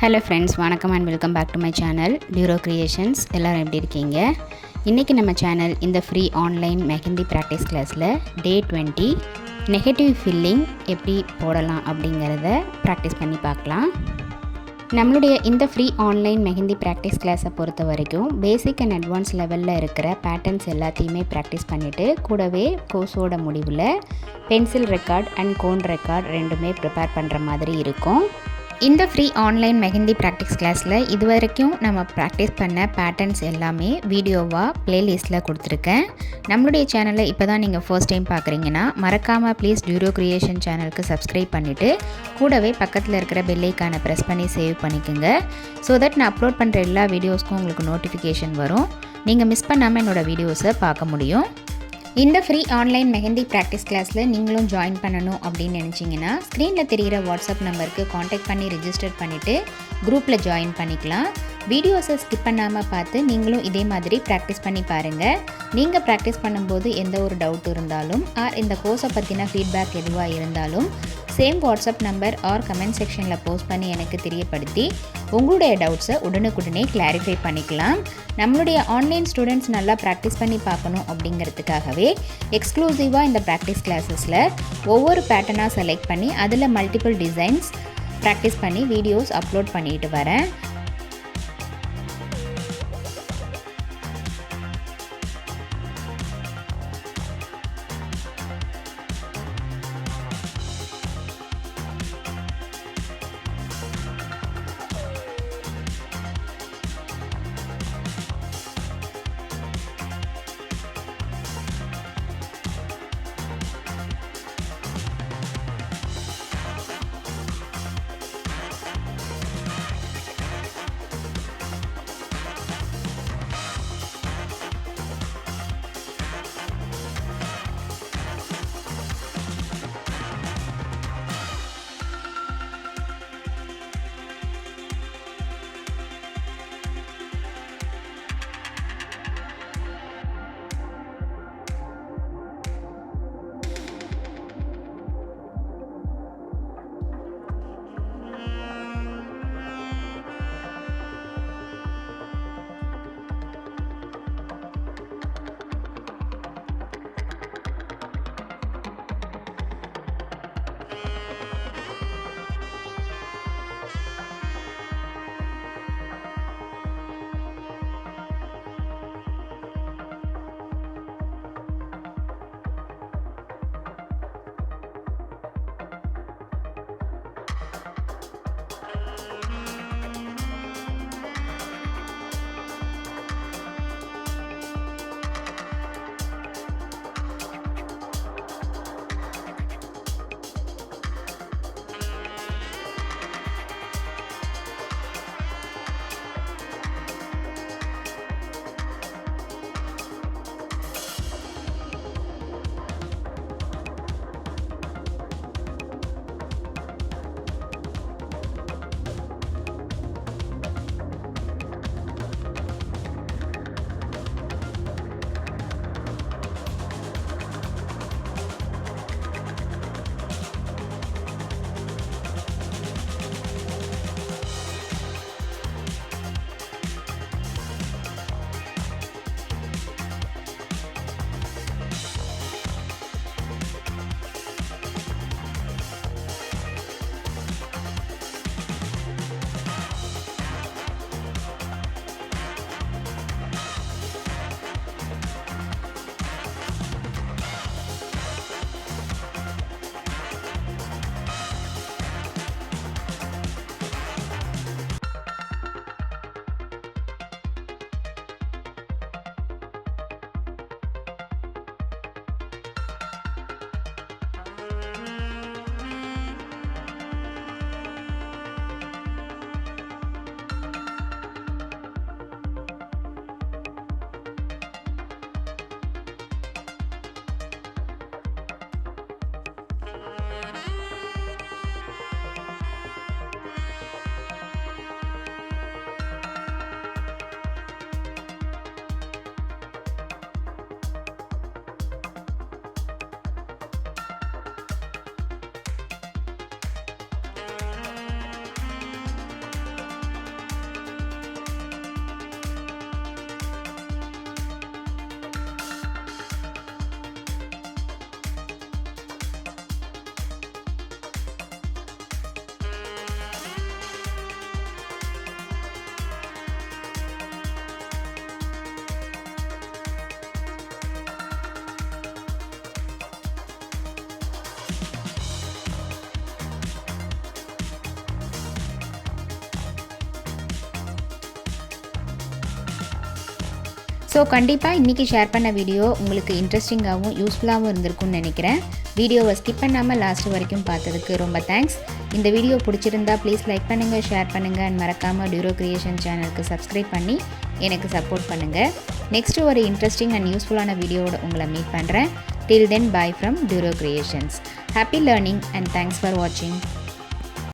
Hello friends, வணக்கம் and welcome back to my channel Duro creations. எல்லோரும் எப்படி இருக்கீங்க? இன்றைக்கி நம்ம சேனல் இந்த ஃப்ரீ ஆன்லைன் மெஹந்தி ப்ராக்டிஸ் கிளாஸில் டே 20 நெகட்டிவ் ஃபில்லிங் எப்படி போடலாம் அப்படிங்கிறத ப்ராக்டிஸ் பண்ணி பார்க்கலாம். நம்மளுடைய இந்த ஃப்ரீ ஆன்லைன் மெஹந்தி ப்ராக்டிஸ் கிளாஸை பொறுத்த வரைக்கும் பேசிக் அண்ட் அட்வான்ஸ் லெவலில் இருக்கிற பேட்டர்ன்ஸ் எல்லாத்தையுமே ப்ராக்டிஸ் பண்ணிவிட்டு கூடவே கோர்ஸோட முடிவில் pencil record and cone record ரெண்டுமே ப்ரிப்பேர் பண்ணுற மாதிரி இருக்கும். இந்த ஃப்ரீ ஆன்லைன் மெஹந்தி ப்ராக்டிஸ் கிளாஸில் இது வரைக்கும் நம்ம ப்ராக்டிஸ் பண்ண பேட்டர்ன்ஸ் எல்லாமே வீடியோவாக ப்ளேலிஸ்ட்டில் கொடுத்துருக்கேன். நம்மளுடைய சேனலை இப்போ தான் நீங்கள் ஃபர்ஸ்ட் டைம் பார்க்குறீங்கன்னா மறக்காமல் ப்ளீஸ் டியூரோ கிரியேஷன் சேனலுக்கு சப்ஸ்கிரைப் பண்ணிவிட்டு கூடவே பக்கத்தில் இருக்கிற பெல் ஐக்கானை ப்ரெஸ் பண்ணி சேவ் பண்ணிக்கோங்க. ஸோ தட் நான் அப்லோட் பண்ணுற எல்லா வீடியோஸ்க்கும் உங்களுக்கு நோட்டிஃபிகேஷன் வரும். நீங்கள் மிஸ் பண்ணாமல் என்னோடய வீடியோஸை பார்க்க முடியும். இந்த ஃப்ரீ ஆன்லைன் மெஹந்தி ப்ராக்டிஸ் கிளாஸில் நீங்களும் ஜாயின் பண்ணணும் அப்படின்னு நினச்சிங்கன்னா ஸ்க்ரீனில் தெரிகிற வாட்ஸ்அப் நம்பருக்கு காண்டாக்ட் பண்ணி ரிஜிஸ்டர் பண்ணிவிட்டு குரூப்பில் ஜாயின் பண்ணிக்கலாம். வீடியோஸை ஸ்கிப் பண்ணாமல் பார்த்து நீங்களும் இதே மாதிரி ப்ராக்டிஸ் பண்ணி பாருங்கள். நீங்கள் ப்ராக்டிஸ் பண்ணும்போது எந்த ஒரு டவுட் இருந்தாலும் இந்த கோர்ஸை பற்றின ஃபீட்பேக் எதுவாக இருந்தாலும் same WhatsApp number or comment செக்ஷனில் போஸ்ட் பண்ணி எனக்கு தெரியப்படுத்தி உங்களுடைய டவுட்ஸை உடனுக்குடனே கிளாரிஃபை பண்ணிக்கலாம். நம்மளுடைய ஆன்லைன் ஸ்டூடெண்ட்ஸ் நல்லா ப்ராக்டிஸ் பண்ணி பார்க்கணும் அப்படிங்கிறதுக்காகவே எக்ஸ்க்ளூசிவாக இந்த ப்ராக்டிஸ் கிளாஸஸில் ஒவ்வொரு பேட்டர்னாக செலக்ட் பண்ணி அதில் மல்டிபிள் டிசைன்ஸ் ப்ராக்டிஸ் பண்ணி வீடியோஸ் அப்லோட் பண்ணிட்டு வரேன். ஸோ கண்டிப்பாக இன்றைக்கி ஷேர் பண்ண வீடியோ உங்களுக்கு இன்ட்ரெஸ்டிங்காகவும் யூஸ்ஃபுல்லாகவும் இருந்திருக்கும்னு நினைக்கிறேன். வீடியோவை ஸ்கிப் பண்ணாமல் லாஸ்ட் வரைக்கும் பார்த்ததுக்கு ரொம்ப தேங்க்ஸ். இந்த வீடியோ பிடிச்சிருந்தா ப்ளீஸ் லைக் பண்ணுங்கள், ஷேர் பண்ணுங்கள் அண்ட் மறக்காமல் டியூரோ கிரியேஷன் சேனலுக்கு சப்ஸ்கிரைப் பண்ணி எனக்கு சப்போர்ட் பண்ணுங்கள். நெக்ஸ்ட்டு ஒரு இன்ட்ரெஸ்டிங் அண்ட் யூஸ்ஃபுல்லான வீடியோவோட உங்களை மீட் பண்ணுறேன். Till then, bye from Duro Creations. Happy learning and thanks for watching.